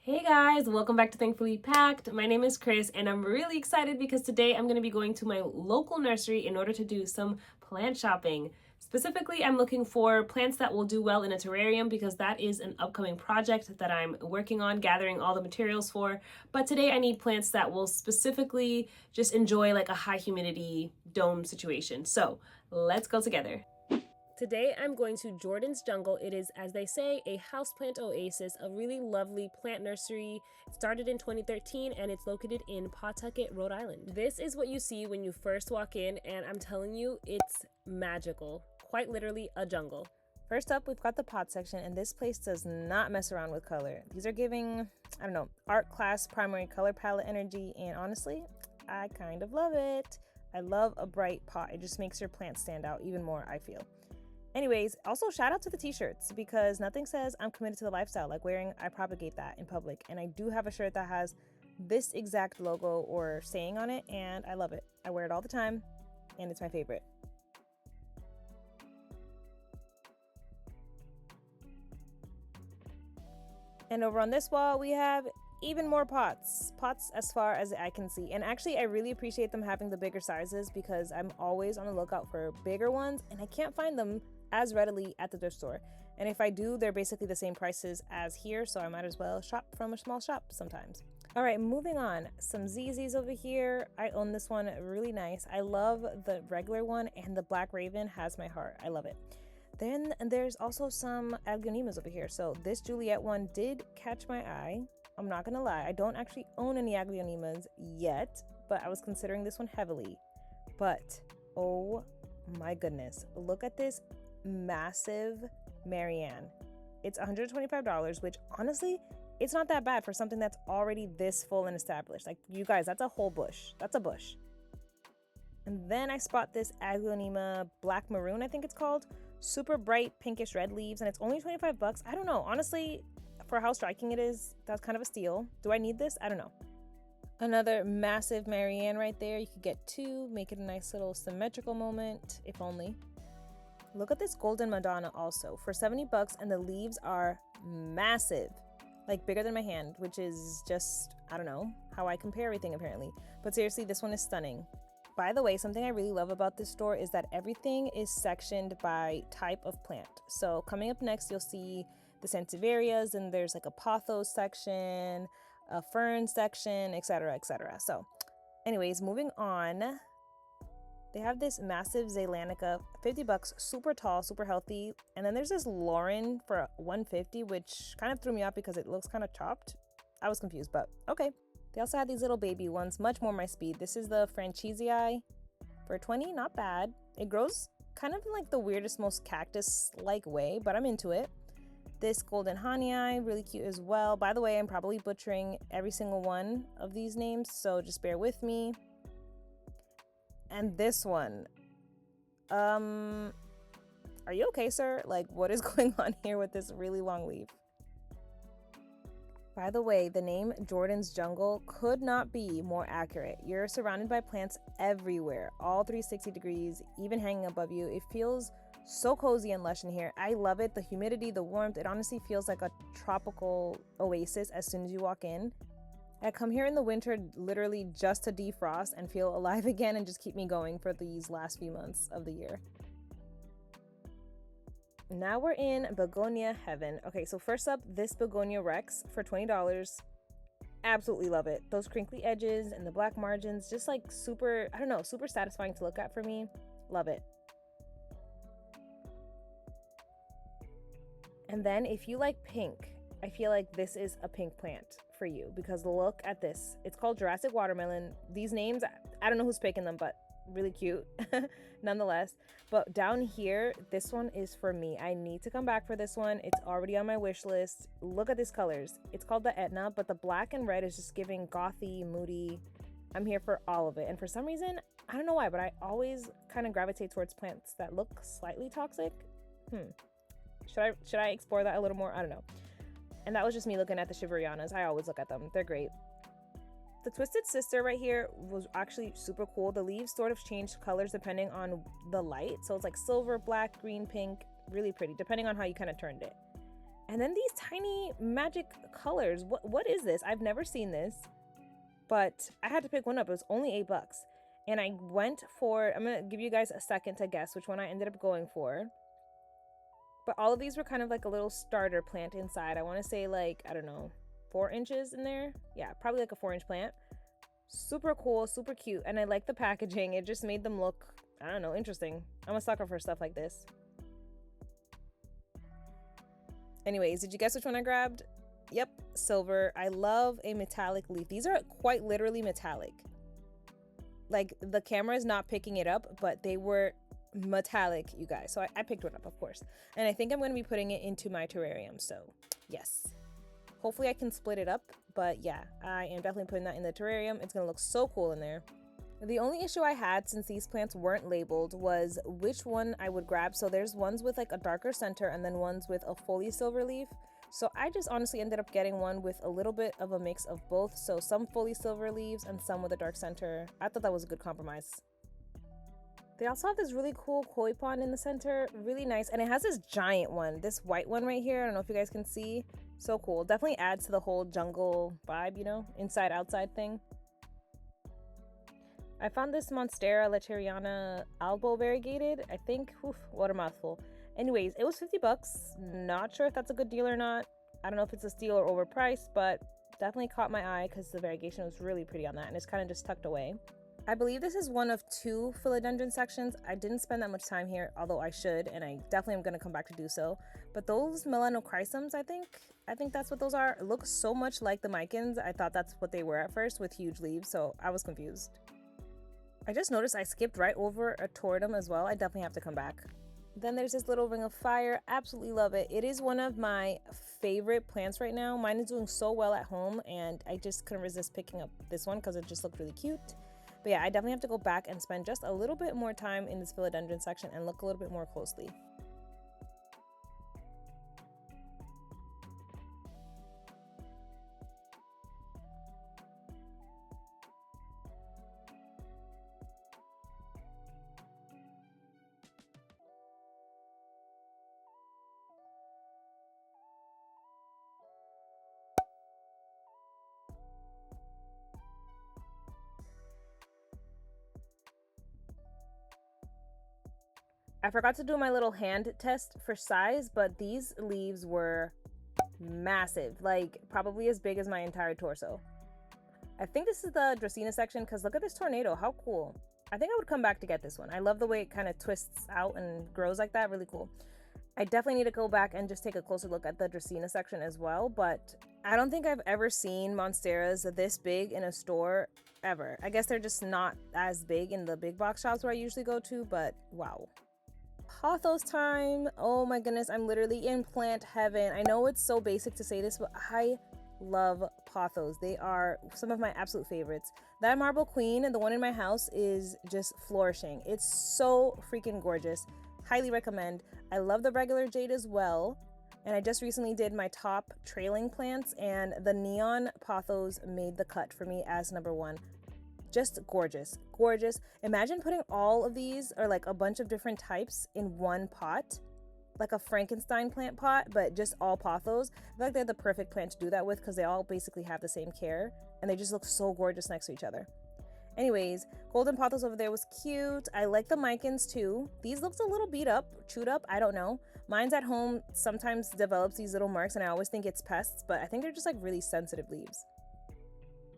Hey guys, welcome back to Thankfully Packed. My name is Chris and I'm really excited because today I'm going to be going to my local nursery in order to do some plant shopping. Specifically, I'm looking for plants that will do well in a terrarium because that is an upcoming project that I'm working on gathering all the materials for. But today I need plants that will specifically just enjoy like a high humidity dome situation. So let's go together. Today I'm going to Jordan's Jungle. It is, as they say, a houseplant oasis, a really lovely plant nursery. It started in 2013 and it's located in Pawtucket, Rhode Island. This is what you see when you first walk in, and I'm telling you, it's magical. Quite literally a jungle. First up, we've got the pot section, and this place does not mess around with color. These are giving, I don't know, art class primary color palette energy, and honestly, I kind of love it. I love a bright pot. It just makes your plant stand out even more, I feel. Anyways, also shout out to the t-shirts because nothing says I'm committed to the lifestyle like wearing I propagate that in public. And I do have a shirt that has this exact logo or saying on it, and I love it. I wear it all the time and it's my favorite. And over on this wall, we have even more pots as far as I can see. And actually, I really appreciate them having the bigger sizes because I'm always on the lookout for bigger ones and I can't find them as readily at the thrift store. And if I do, they're basically the same prices as here, so I might as well shop from a small shop sometimes. All right, moving on. Some ZZs over here. I own this one, really nice. I love the regular one, and the Black Raven has my heart. I love it. Then there's also some Aglaonemas over here. So this Juliet one did catch my eye. I'm not gonna lie, I don't actually own any Aglaonemas yet, but I was considering this one heavily. But oh my goodness, look at this massive Marianne. It's $125, which honestly, it's not that bad for something that's already this full and established. Like, you guys, that's a whole bush. That's a bush. And then I spot this Aglaonema Black Maroon, I think it's called. Super bright pinkish red leaves, and it's only 25 bucks. I don't know, honestly, for how striking it is, that's kind of a steal. Do I need this? I don't know. Another massive Marianne right there. You could get two, make it a nice little symmetrical moment, if only. Look at this Golden Madonna also for 70 bucks, and the leaves are massive, like bigger than my hand, which is just, I don't know how I compare everything apparently. But seriously, this one is stunning. By the way, something I really love about this store is that everything is sectioned by type of plant. So coming up next, you'll see the Santiverias, and there's like a Pothos section, a fern section, etc., etc. So anyways, moving on. They have this massive Zeylanica, 50 bucks, super tall, super healthy. And then there's this Lauren for 150, which kind of threw me off because it looks kind of chopped. I was confused, but okay. They also have these little baby ones, much more my speed. This is the Franchisii for 20, not bad. It grows kind of in like the weirdest, most cactus-like way, but I'm into it. This Golden Honii, really cute as well. By the way, I'm probably butchering every single one of these names, so just bear with me. And this one, are you okay, sir? Like, what is going on here with this really long leaf? By the way, the name Jordan's Jungle could not be more accurate. You're surrounded by plants everywhere, all 360 degrees, even hanging above you. It feels so cozy and lush in here. I love it. The humidity, the warmth, it honestly feels like a tropical oasis as soon as you walk in. I come here in the winter literally just to defrost and feel alive again and just keep me going for these last few months of the year. Now we're in Begonia heaven. Okay, so first up, this Begonia Rex for $20. Absolutely love it. Those crinkly edges and the black margins, just like super, I don't know, super satisfying to look at for me. Love it. And then if you like pink, I feel like this is a pink plant for you because look at this. It's called Jurassic Watermelon. These names, I don't know who's picking them, but really cute nonetheless. But down here, this one is for me. I need to come back for this one. It's already on my wish list. Look at these colors. It's called the Etna, but the black and red is just giving gothy, moody. I'm here for all of it. And for some reason, I don't know why, but I always kind of gravitate towards plants that look slightly toxic. Should I explore that a little more? I don't know. And that was just me looking at the Shiverianas. I always look at them. They're great. The Twisted Sister right here was actually super cool. The leaves sort of changed colors depending on the light. So it's like silver, black, green, pink. Really pretty, depending on how you kind of turned it. And then these tiny magic colors. What is this? I've never seen this, but I had to pick one up. It was only $8. And I went for, I'm going to give you guys a second to guess which one I ended up going for. But all of these were kind of like a little starter plant inside. I want to say like, I don't know, 4 inches in there. Yeah, probably like a 4-inch plant. Super cool, super cute. And I like the packaging. It just made them look, I don't know, interesting. I'm a sucker for stuff like this. Anyways, did you guess which one I grabbed? Yep, silver. I love a metallic leaf. These are quite literally metallic. Like the camera is not picking it up, but they were metallic, you guys. So I picked one up, of course. And I think I'm going to be putting it into my terrarium. So yes, hopefully I can split it up. But yeah, I am definitely putting that in the terrarium. It's going to look so cool in there. The only issue I had, since these plants weren't labeled, was which one I would grab. So there's ones with like a darker center and then ones with a fully silver leaf. So I just honestly ended up getting one with a little bit of a mix of both. So some fully silver leaves and some with a dark center. I thought that was a good compromise. They also have this really cool koi pond in the center. Really nice. And it has this giant one, this white one right here. I don't know if you guys can see. So cool. Definitely adds to the whole jungle vibe, you know, inside outside thing. I found this Monstera Latteriana albo variegated. I think, what a mouthful. Anyways, it was $50. Not sure if that's a good deal or not. I don't know if it's a steal or overpriced, but definitely caught my eye because the variegation was really pretty on that, and it's kind of just tucked away. I believe this is one of 2 philodendron sections. I didn't spend that much time here, although I should, and I definitely am going to come back to do so. But those melanochrysums, I think that's what those are. It looks so much like the micans. I thought that's what they were at first with huge leaves, so I was confused. I just noticed I skipped right over a toradum as well. I definitely have to come back. Then there's this little ring of fire. Absolutely love it. It is one of my favorite plants right now. Mine is doing so well at home, and I just couldn't resist picking up this one because it just looked really cute. But yeah, I definitely have to go back and spend just a little bit more time in this philodendron section and look a little bit more closely. I forgot to do my little hand test for size, but these leaves were massive, like probably as big as my entire torso. I think this is the Dracaena section because look at this tornado. How cool. I think I would come back to get this one. I love the way it kind of twists out and grows like that. Really cool. I definitely need to go back and just take a closer look at the Dracaena section as well, but I don't think I've ever seen Monsteras this big in a store ever. I guess they're just not as big in the big box shops where I usually go to, but wow. Pothos time. Oh my goodness, I'm literally in plant heaven. I know it's so basic to say this, but I love pothos. They are some of my absolute favorites. That marble queen and the one in my house is just flourishing. It's so freaking gorgeous. Highly recommend. I love the regular jade as well. And I just recently did my top trailing plants, and the neon pothos made the cut for me as number 1. Just gorgeous, gorgeous. Imagine putting all of these, or like a bunch of different types, in one pot, like a Frankenstein plant pot, but just all pothos. I feel like they're the perfect plant to do that with because they all basically have the same care and they just look so gorgeous next to each other. Anyways, golden pothos over there was cute. I like the micans too. These looked a little beat up, chewed up, I don't know. Mine's at home sometimes develops these little marks and I always think it's pests, but I think they're just like really sensitive leaves.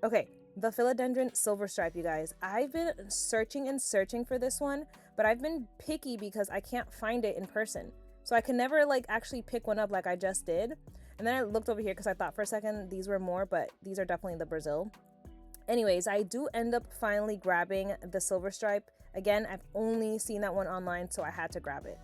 Okay, the philodendron silver stripe, you guys. I've been searching and searching for this one, but I've been picky because I can't find it in person. So I can never like actually pick one up like I just did. And then I looked over here because I thought for a second these were more, but these are definitely the Brazil. Anyways, I do end up finally grabbing the silver stripe. Again, I've only seen that one online, so I had to grab it.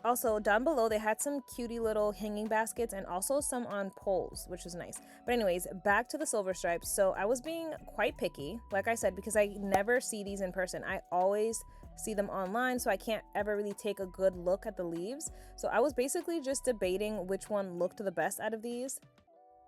Also, down below, they had some cutie little hanging baskets and also some on poles, which was nice. But anyways, back to the silver stripes. So I was being quite picky, like I said, because I never see these in person. I always see them online, so I can't ever really take a good look at the leaves. So I was basically just debating which one looked the best out of these.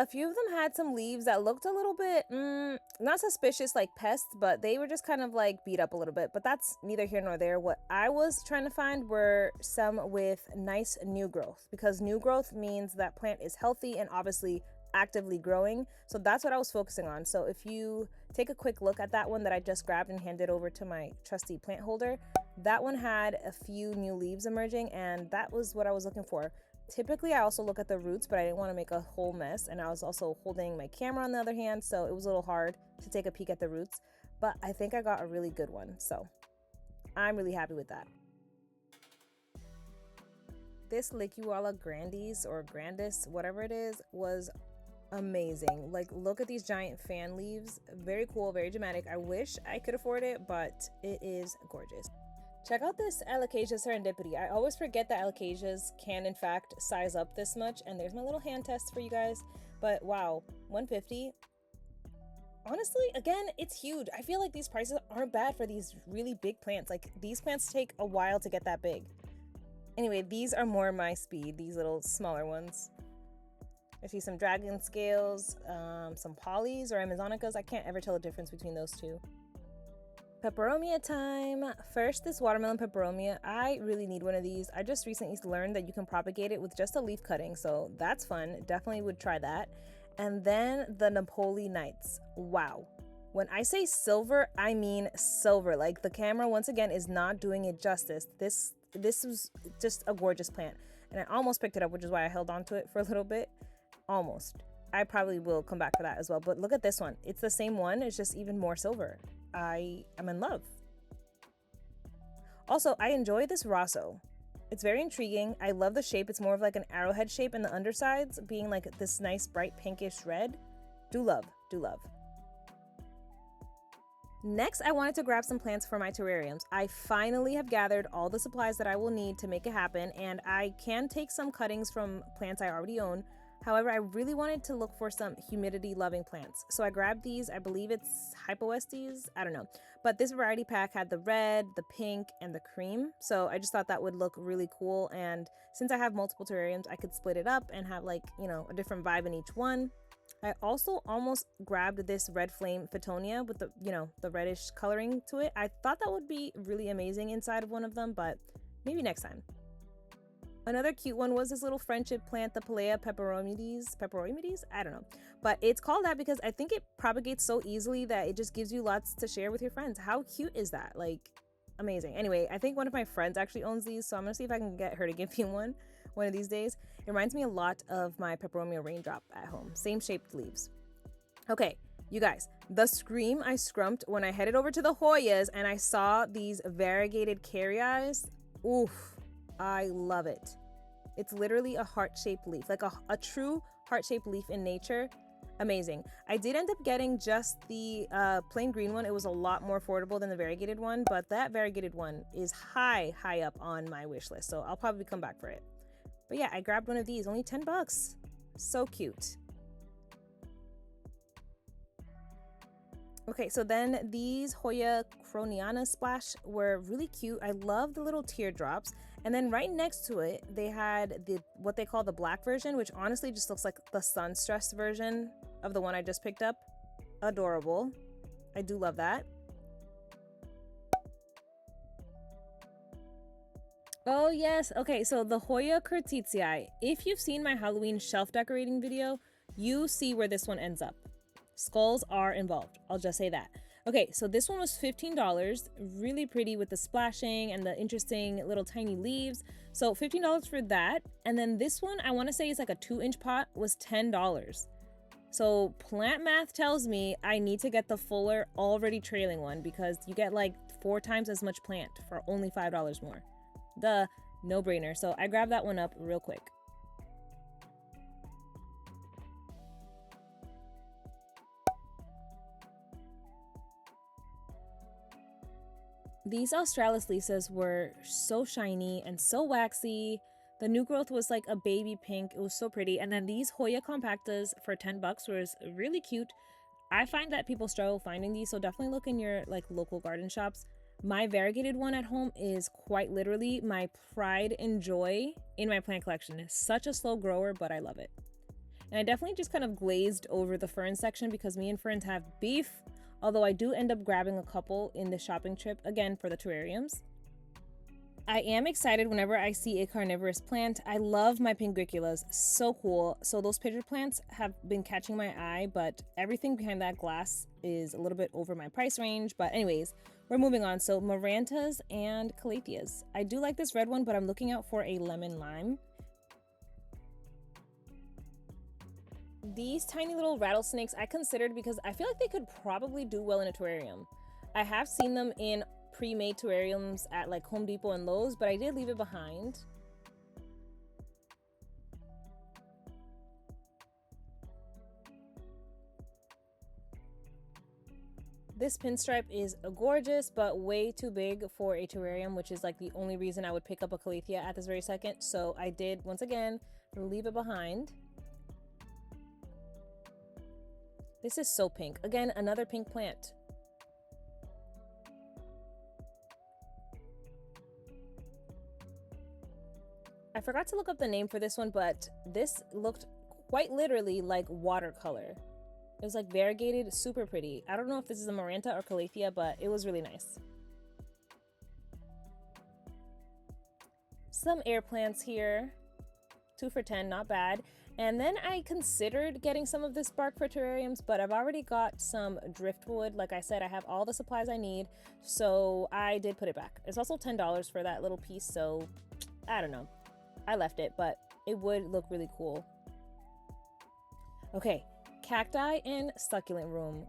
A few of them had some leaves that looked a little bit, not suspicious like pests, but they were just kind of like beat up a little bit. But that's neither here nor there. What I was trying to find were some with nice new growth, because new growth means that plant is healthy and obviously actively growing. So that's what I was focusing on. So if you take a quick look at that one that I just grabbed and handed over to my trusty plant holder, that one had a few new leaves emerging, and that was what I was looking for. Typically, I also look at the roots, but I didn't want to make a whole mess, and I was also holding my camera on the other hand, so it was a little hard to take a peek at the roots, but I think I got a really good one, so I'm really happy with that. This Licuala grandis or grandis, whatever it is, was amazing. Like, look at these giant fan leaves. Very cool, very dramatic. I wish I could afford it, but it is gorgeous. Check out this Alocasia Serendipity. I always forget that Alocasias can in fact size up this much, and there's my little hand test for you guys. But wow, $150. Honestly, again, it's huge. I feel like these prices aren't bad for these really big plants. Like, these plants take a while to get that big. Anyway, these are more my speed, these little smaller ones. I see some dragon scales, some polys or amazonicas. I can't ever tell the difference between those two. Peperomia time. First, this watermelon peperomia. I really need one of these. I just recently learned that you can propagate it with just a leaf cutting, so that's fun. Definitely would try that. And then the Napoli Nights. Wow. When I say silver, I mean silver. Like, the camera once again is not doing it justice. This was just a gorgeous plant, and I almost picked it up, which is why I held on to it for a little bit. Almost. I probably will come back for that as well, but look at this one. It's the same one, it's just even more silver. I am in love. Also, I enjoy this Rosso. It's very intriguing. I love the shape. It's more of like an arrowhead shape, and the undersides being like this nice bright pinkish red. Do love, do love. Next, I wanted to grab some plants for my terrariums. I finally have gathered all the supplies that I will need to make it happen, and I can take some cuttings from plants I already own. However, I really wanted to look for some humidity-loving plants. So I grabbed these. I believe it's Hypoestes. I don't know. But this variety pack had the red, the pink, and the cream. So I just thought that would look really cool. And since I have multiple terrariums, I could split it up and have, like, you know, a different vibe in each one. I also almost grabbed this red flame Photonia with the, you know, the reddish coloring to it. I thought that would be really amazing inside of one of them, but maybe next time. Another cute one was this little friendship plant, the Pelea Peperomides? I don't know. But it's called that because I think it propagates so easily that it just gives you lots to share with your friends. How cute is that? Like, amazing. Anyway, I think one of my friends actually owns these, so I'm gonna see if I can get her to give me one of these days. It reminds me a lot of my Peperomia raindrop at home. Same shaped leaves. Okay, you guys, the scream I scrumped when I headed over to the Hoyas and I saw these variegated carryi. Oof. I love it. It's literally a heart-shaped leaf, like a true heart-shaped leaf in nature. Amazing. I did end up getting just the plain green one. It was a lot more affordable than the variegated one, but that variegated one is high up on my wish list, so I'll probably come back for it. But yeah, I grabbed one of these, only 10 bucks. So cute. Okay, so then these Hoya Croniana Splash were really cute. I love the little teardrops. And then right next to it, they had what they call the black version, which honestly just looks like the sun-stressed version of the one I just picked up. Adorable. I do love that. Oh yes, okay, so the Hoya Curtitii. If you've seen my Halloween shelf decorating video, you see where this one ends up. Skulls are involved, I'll just say that. Okay, so this one was $15, really pretty with the splashing and the interesting little tiny leaves. So $15 for that. And then this one, I wanna say it's like a 2-inch pot, was $10. So plant math tells me I need to get the fuller already trailing one because you get like 4 times as much plant for only $5 more. Duh, no brainer. So I grabbed that one up real quick. These Australis Lisas were so shiny and so waxy. The new growth was like a baby pink. It was so pretty. And then these Hoya compactas for 10 bucks was really cute. I find that people struggle finding these, so definitely look in your like local garden shops. My variegated one at home is quite literally my pride and joy in my plant collection. It's such a slow grower, but I love it. And I definitely just kind of glazed over the fern section because me and ferns have beef, although I do end up grabbing a couple in the shopping trip, again, for the terrariums. I am excited whenever I see a carnivorous plant. I love my pingriculas, so cool. So those pitcher plants have been catching my eye, but everything behind that glass is a little bit over my price range. But anyways, we're moving on. So Marantas and Calatheas. I do like this red one, but I'm looking out for a lemon lime. These tiny little rattlesnakes I considered because I feel like they could probably do well in a terrarium. I have seen them in pre-made terrariums at like Home Depot and Lowe's, but I did leave it behind. This pinstripe is gorgeous, but way too big for a terrarium, which is like the only reason I would pick up a Calathea at this very second. So I did, once again, leave it behind. This is so pink. Again, another pink plant. I forgot to look up the name for this one, but this looked quite literally like watercolor. It was like variegated, super pretty. I don't know if this is a Maranta or Calathea, but it was really nice. Some air plants here. 2 for $10, not bad. And then I considered getting some of this bark for terrariums, but I've already got some driftwood. Like I said, I have all the supplies I need, so I did put it back. It's also $10 for that little piece, so I don't know. I left it, but it would look really cool. Okay, cacti and succulent room.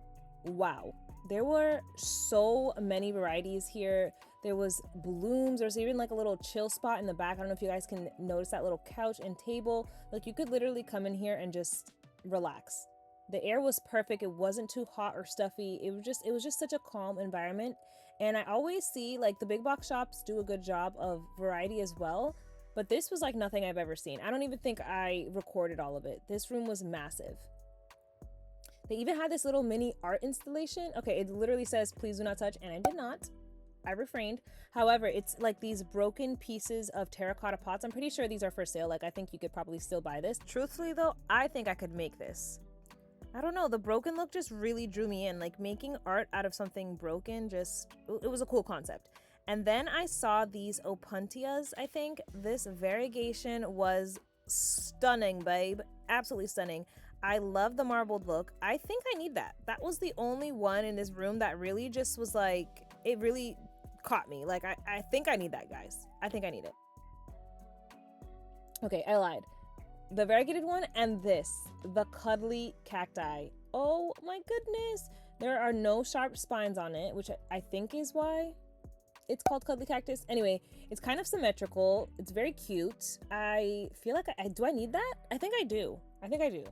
Wow, there were so many varieties here. There was blooms. There's even like a little chill spot in the back. I don't know if you guys can notice that little couch and table. Like you could literally come in here and just relax. The air was perfect. It wasn't too hot or stuffy. It was just such a calm environment. And I always see like the big box shops do a good job of variety as well. But this was like nothing I've ever seen. I don't even think I recorded all of it. This room was massive. They even had this little mini art installation. Okay, it literally says, please do not touch, and I did not. I refrained. However, it's like these broken pieces of terracotta pots. I'm pretty sure these are for sale. Like, I think you could probably still buy this. Truthfully, though, I think I could make this. I don't know. The broken look just really drew me in. Like, making art out of something broken it was a cool concept. And then I saw these opuntias, I think. This variegation was stunning, babe. Absolutely stunning. I love the marbled look. I think I need that. That was the only one in this room that really just was like, it really caught me. Like, I think I need that, guys. I think I need it. Okay, I lied. The variegated one and this, the cuddly cacti. Oh my goodness. There are no sharp spines on it, which I think is why it's called cuddly cactus. Anyway, it's kind of symmetrical. It's very cute. I feel like do I need that? I think I do. I think I do.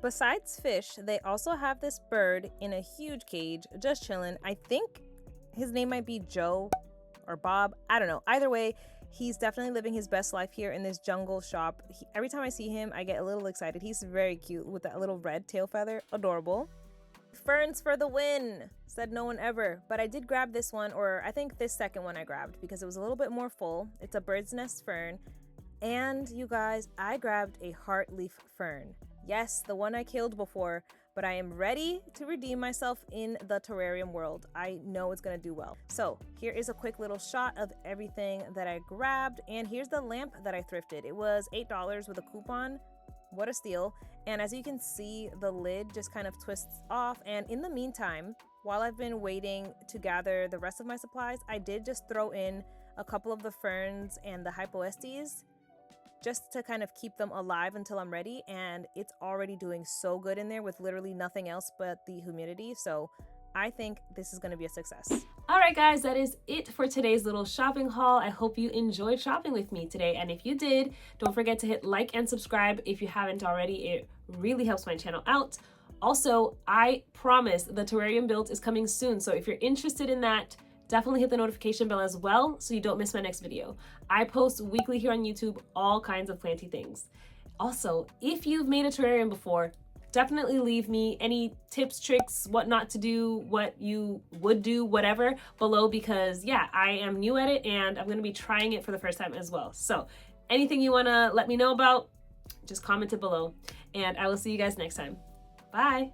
Besides fish, they also have this bird in a huge cage, just chilling. I think his name might be Joe or Bob. I don't know. Either way, he's definitely living his best life here in this jungle shop. Every time I see him, I get a little excited. He's very cute with that little red tail feather. Adorable. Ferns for the win, said no one ever. But I did grab this one, or I think this second one I grabbed because it was a little bit more full. It's a bird's nest fern. And you guys, I grabbed a heartleaf fern. Yes, the one I killed before, but I am ready to redeem myself in the terrarium world. I know it's gonna do well. So here is a quick little shot of everything that I grabbed, and here's the lamp that I thrifted. It was $8 with a coupon. What a steal. And as you can see, the lid just kind of twists off, and in the meantime, while I've been waiting to gather the rest of my supplies, I did just throw in a couple of the ferns and the hypoestes just to kind of keep them alive until I'm ready, and it's already doing so good in there with literally nothing else but the humidity. So I think this is going to be a success. All right, guys, that is it for today's little shopping haul. I hope you enjoyed shopping with me today, and if you did, don't forget to hit like and subscribe if you haven't already. It really helps my channel out. Also, I promise the terrarium build is coming soon, so if you're interested in that, definitely hit the notification bell as well so you don't miss my next video. I post weekly here on YouTube all kinds of planty things. Also, if you've made a terrarium before, definitely leave me any tips, tricks, what not to do, what you would do, whatever below, because yeah, I am new at it and I'm going to be trying it for the first time as well. So anything you want to let me know about, just comment it below, and I will see you guys next time. Bye.